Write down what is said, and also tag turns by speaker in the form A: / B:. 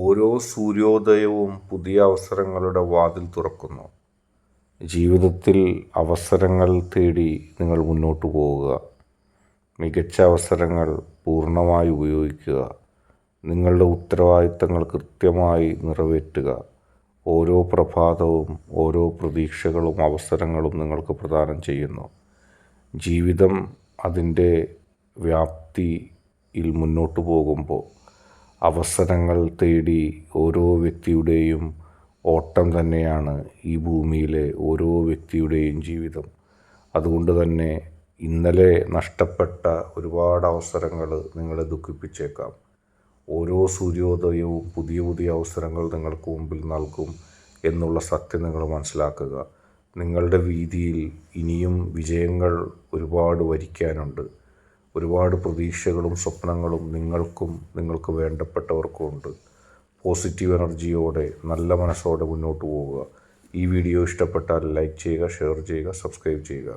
A: ഓരോ സൂര്യോദയവും പുതിയ അവസരങ്ങളുടെ വാതിൽ തുറക്കുന്നു. ജീവിതത്തിൽ അവസരങ്ങൾ തേടി നിങ്ങൾ മുന്നോട്ട് പോവുക. മികച്ച അവസരങ്ങൾ പൂർണ്ണമായി ഉപയോഗിക്കുക. നിങ്ങളുടെ ഉത്തരവാദിത്തങ്ങൾ കൃത്യമായി നിറവേറ്റുക. ഓരോ പ്രഭാതവും ഓരോ പ്രതീക്ഷകളും അവസരങ്ങളും നിങ്ങൾക്ക് പ്രദാനം ചെയ്യുന്നു. ജീവിതം അതിൻ്റെ വ്യാപ്തിയിൽ മുന്നോട്ട് പോകുമ്പോൾ അവസരങ്ങൾ തേടി ഓരോ വ്യക്തിയുടെയും ഓട്ടം തന്നെയാണ് ഈ ഭൂമിയിലെ ഓരോ വ്യക്തിയുടെയും ജീവിതം. അതുകൊണ്ട് തന്നെ ഇന്നലെ നഷ്ടപ്പെട്ട ഒരുപാട് അവസരങ്ങൾ നിങ്ങളെ ദുഃഖിപ്പിച്ചേക്കാം. ഓരോ സൂര്യോദയവും പുതിയ പുതിയ അവസരങ്ങൾ നിങ്ങൾക്ക് മുമ്പിൽ നൽകും എന്നുള്ള സത്യം നിങ്ങൾ മനസ്സിലാക്കുക. നിങ്ങളുടെ വീതിയിൽ ഇനിയും വിജയങ്ങൾ ഒരുപാട് വരിക്കാനുണ്ട്. ഒരുപാട് പ്രതീക്ഷകളും സ്വപ്നങ്ങളും നിങ്ങൾക്കും നിങ്ങൾക്ക് വേണ്ടപ്പെട്ടവർക്കും ഉണ്ട്. പോസിറ്റീവ് എനർജിയോടെ നല്ല മനസ്സോടെ മുന്നോട്ട് പോവുക. ഈ വീഡിയോ ഇഷ്ടപ്പെട്ടാൽ ലൈക്ക് ചെയ്യുക, ഷെയർ ചെയ്യുക, സബ്സ്ക്രൈബ് ചെയ്യുക.